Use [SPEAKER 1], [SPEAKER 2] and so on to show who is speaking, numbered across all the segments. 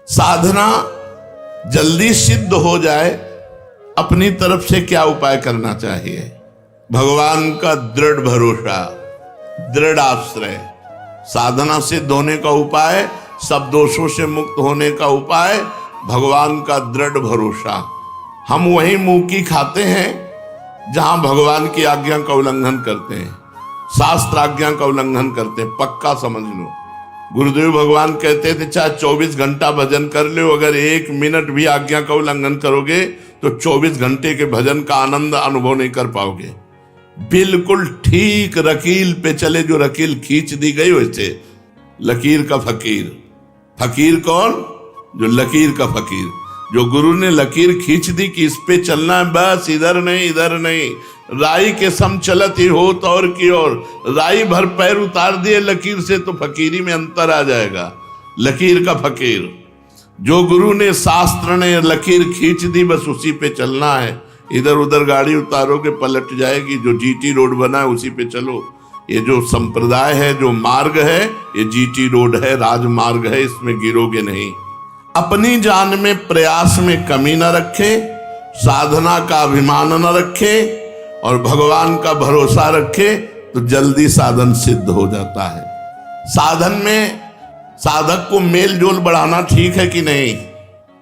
[SPEAKER 1] साधना जल्दी सिद्ध हो जाए, अपनी तरफ से क्या उपाय करना चाहिए? भगवान का दृढ़ भरोसा, दृढ़ आश्रय। साधना सिद्ध होने का उपाय, सब दोषों से मुक्त होने का उपाय, भगवान का दृढ़ भरोसा। हम वही मुंह की खाते हैं जहां भगवान की आज्ञा का उल्लंघन करते हैं, शास्त्र आज्ञा का उल्लंघन करते हैं। पक्का समझ लो, गुरुदेव भगवान कहते थे चाहे 24 घंटा भजन कर लो, अगर 1 मिनट भी आज्ञा का उल्लंघन करोगे तो 24 घंटे के भजन का आनंद अनुभव नहीं कर पाओगे। बिल्कुल ठीक रकील पे चले, जो रकील खींच दी गई वैसे लकीर का फकीर। फकीर कौन? जो लकीर का फकीर, जो गुरु ने लकीर खींच दी कि इस पे चलना है, बस इधर नहीं इधर नहीं। राई के सम चलत ही हो तो और की ओर, राई भर पैर उतार दिए लकीर से तो फकीरी में अंतर आ जाएगा। लकीर का फकीर, जो गुरु ने शास्त्र ने लकीर खींच दी, बस उसी पे चलना है। इधर उधर गाड़ी उतारोगे पलट जाएगी। जो जीटी रोड बना है उसी पे चलो। ये जो संप्रदाय है, जो मार्ग है, ये जीटी रोड है, राजमार्ग है, इसमें गिरोगे नहीं। अपनी जान में प्रयास में कमी न रखे, साधना का अभिमान न रखे और भगवान का भरोसा रखे तो जल्दी साधन सिद्ध हो जाता है। साधन में साधक को मेल जोल बढ़ाना ठीक है कि नहीं?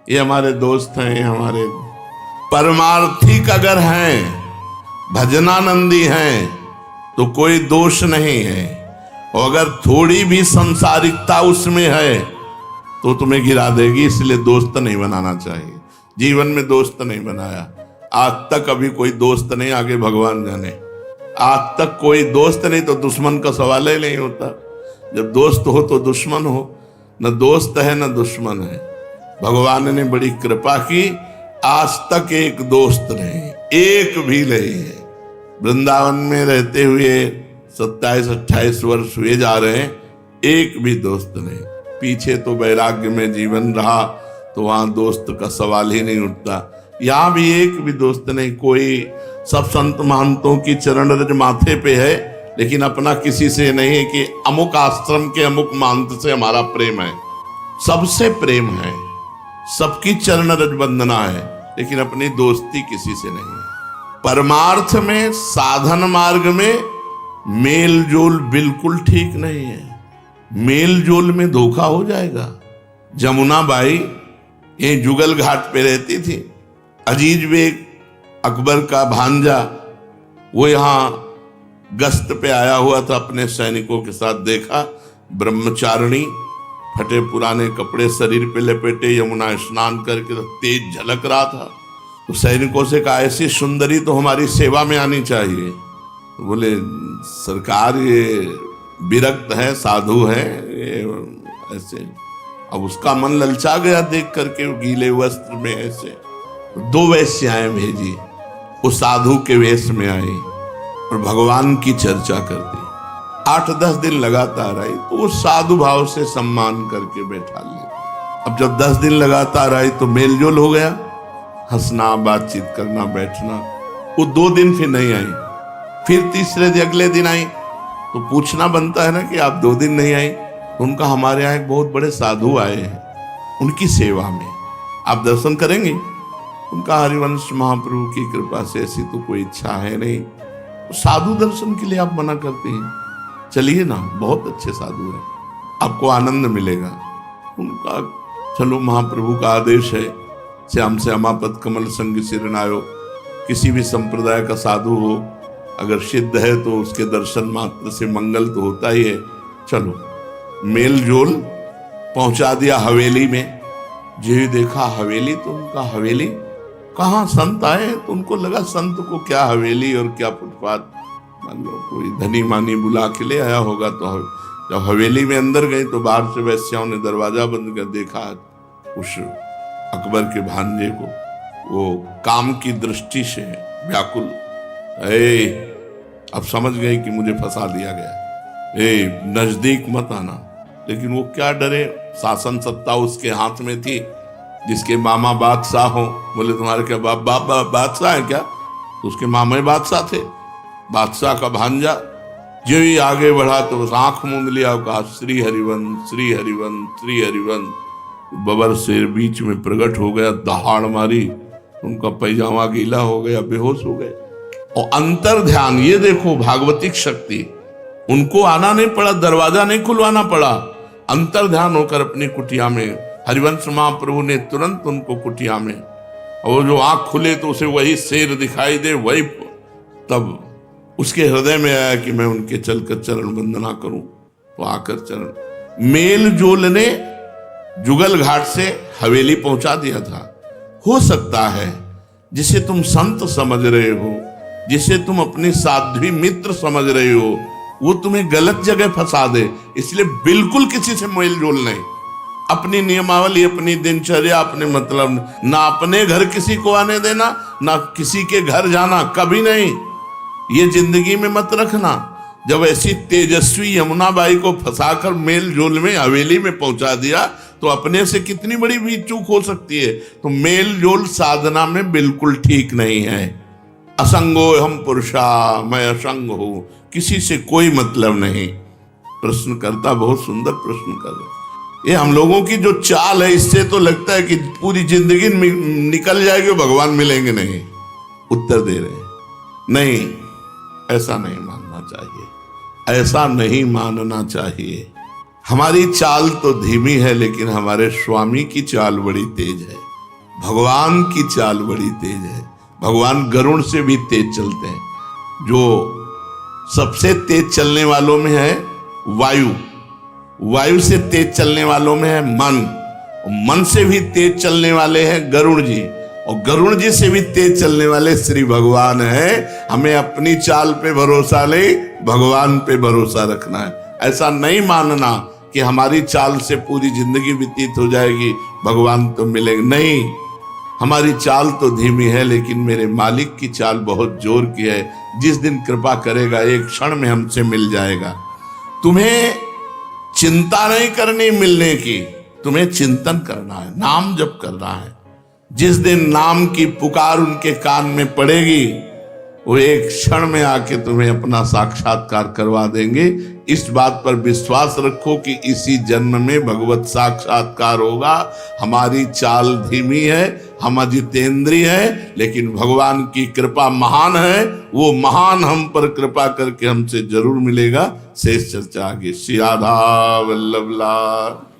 [SPEAKER 1] ये हमारे दोस्त हैं, हमारे परमार्थिक अगर हैं, भजनानंदी हैं तो कोई दोष नहीं है। और अगर थोड़ी भी संसारिकता उसमें है तो तुम्हें गिरा देगी, इसलिए दोस्त नहीं बनाना चाहिए। जीवन में दोस्त नहीं बनाया आज तक, अभी कोई दोस्त नहीं, आगे भगवान जाने। आज तक कोई दोस्त नहीं तो दुश्मन का सवाल ही नहीं होता। जब दोस्त हो तो दुश्मन हो, न दोस्त है न दुश्मन है। भगवान ने बड़ी कृपा की, आज तक एक दोस्त नहीं, एक भी नहीं है। वृंदावन में रहते हुए 27-28 वर्ष हुए जा रहे हैं, एक भी दोस्त नहीं। पीछे तो वैराग्य में जीवन रहा तो वहां दोस्त का सवाल ही नहीं उठता। यहां भी एक भी दोस्त नहीं। कोई सब संत महंतों की चरण रज माथे पे है, लेकिन अपना किसी से नहीं है कि अमुक आश्रम के अमुक महंत से हमारा प्रेम है। सबसे प्रेम है, सबकी चरण रज वंदना है, लेकिन अपनी दोस्ती किसी से नहीं है। परमार्थ में, साधन मार्ग में मेल जोल बिल्कुल ठीक नहीं है। मेल जोल में धोखा हो जाएगा। जमुना बाई ये जुगल घाट पे रहती थी। अजीज बेग अकबर का भांजा, वो यहाँ गश्त पे आया हुआ था, अपने सैनिकों के साथ देखा ब्रह्मचारिणी, फटे पुराने कपड़े शरीर पे लपेटे, यमुना स्नान करके तेज झलक रहा था। तो सैनिकों से कहा ऐसी सुंदरी तो हमारी सेवा में आनी चाहिए। तो बोले सरकार ये विरक्त है, साधु है, ये ऐसे। अब उसका मन ललचा गया देख करके, गीले वस्त्र में ऐसे। 2 वेश्याएं भेजी, वो साधु के वेश में आई और भगवान की चर्चा करती। 8-10 दिन लगातार आई तो वो साधु भाव से सम्मान करके बैठा लिया। अब जब 10 दिन लगातार आई तो मेलजोल हो गया, हंसना, बातचीत करना, बैठना। वो 2 दिन फिर नहीं आई, फिर तीसरे दिन अगले दिन आई तो पूछना बनता है ना कि आप 2 दिन नहीं आई। उनका हमारे यहाँ एक बहुत बड़े साधु आए हैं, उनकी सेवा में आप दर्शन करेंगे? उनका हरिवंश महाप्रभु की कृपा से ऐसी तो कोई इच्छा है नहीं, तो साधु दर्शन के लिए आप मना करते हैं। चलिए ना, बहुत अच्छे साधु हैं, आपको आनंद मिलेगा। उनका चलो, महाप्रभु का आदेश है, श्याम श्यामा पद कमल संग सिरनायो। किसी भी संप्रदाय का साधु हो, अगर सिद्ध है तो उसके दर्शन मात्र से मंगल तो होता ही है। चलो, मेल जोल पहुंचा दिया हवेली में। जो देखा हवेली, तो उनका हवेली कहाँ, संत आए तो उनको लगा संत को क्या हवेली और क्या फुटपाथ, मान लो कोई धनी मानी बुला के ले आया होगा। तो जब हवेली में अंदर गए तो बाहर से वैश्याओं ने दरवाजा बंद कर देखा उस अकबर के भांजे को, वो काम की दृष्टि से व्याकुल। अब समझ गए कि मुझे फंसा दिया गया, नजदीक मत आना। लेकिन वो क्या डरे, शासन सत्ता उसके हाथ में थी। जिसके मामा बादशाह हो, बोले तुम्हारे क्या बाप बादशाह है क्या? तो उसके मामा ही बादशाह थे। बादशाह का भांजा जो ही आगे बढ़ा तो बस आंख मूंद लिया, कहा श्री हरिवंश श्री हरिवंश श्री हरिवंश। बबर शेर बीच में प्रकट हो गया, दहाड़ मारी, उनका पैजामा गीला हो गया, बेहोश हो गए। और अंतर ध्यान, ये देखो भागवतिक शक्ति, उनको आना नहीं पड़ा, दरवाजा नहीं खुलवाना पड़ा, अंतर ध्यान होकर अपनी कुटिया में हरिवंश महाप्रभु ने तुरंत उनको कुटिया में, और जो आंख खुले तो उसे वही शेर दिखाई दे, वही, तब उसके हृदय में आया कि मैं उनके चलकर चरण वंदना करूं। तो आकर चरण मेल जोल ने जुगल घाट से हवेली पहुंचा दिया था। हो सकता है जिसे तुम संत समझ रहे हो, जिसे तुम अपनी साध्वी मित्र समझ रहे हो, वो तुम्हें गलत जगह फंसा दे, इसलिए बिल्कुल किसी से मेल जोल नहीं। अपनी नियमावली, अपनी दिनचर्या, अपने मतलब, ना अपने घर किसी को आने देना, ना किसी के घर जाना, कभी नहीं। ये जिंदगी में मत रखना। जब ऐसी तेजस्वी यमुनाबाई को फंसाकर मेल जोल में हवेली में पहुंचा दिया, तो अपने से कितनी बड़ी भी चूक हो सकती है। तो मेल जोल साधना में बिल्कुल ठीक नहीं है। असंगो हम पुरुषा, मैं असंग हूं, किसी से कोई मतलब नहीं। प्रश्नकर्ता बहुत सुंदर प्रश्न कर रहे। ये हम लोगों की जो चाल है, इससे तो लगता है कि पूरी जिंदगी निकल जाएगी, भगवान मिलेंगे नहीं। उत्तर दे रहे नहीं, ऐसा नहीं मानना चाहिए, ऐसा नहीं मानना चाहिए। हमारी चाल तो धीमी है, लेकिन हमारे स्वामी की चाल बड़ी तेज है, भगवान की चाल बड़ी तेज है। भगवान गरुड़ से भी तेज चलते हैं। जो सबसे तेज चलने वालों में है वायु, वायु से तेज चलने वालों में है मन, मन से भी तेज चलने वाले हैं गरुड़ जी, और गरुड़ जी से भी तेज चलने वाले श्री भगवान है। हमें अपनी चाल पे भरोसा नहीं, भगवान पे भरोसा रखना है। ऐसा नहीं मानना कि हमारी चाल से पूरी जिंदगी व्यतीत हो जाएगी, भगवान तो मिलेंगे नहीं। हमारी चाल तो धीमी है, लेकिन मेरे मालिक की चाल बहुत जोर की है। जिस दिन कृपा करेगा, एक क्षण में हमसे मिल जाएगा। तुम्हें चिंता नहीं करनी मिलने की, तुम्हें चिंतन करना है, नाम जप करना है। जिस दिन नाम की पुकार उनके कान में पड़ेगी, वो एक क्षण में आके तुम्हें अपना साक्षात्कार करवा देंगे। इस बात पर विश्वास रखो कि इसी जन्म में भगवत साक्षात्कार होगा। हमारी चाल धीमी है, हम जितेंद्रिय है, लेकिन भगवान की कृपा महान है। वो महान हम पर कृपा करके हमसे जरूर मिलेगा। शेष चर्चा आगे। श्री राधा वल्लभ लाल।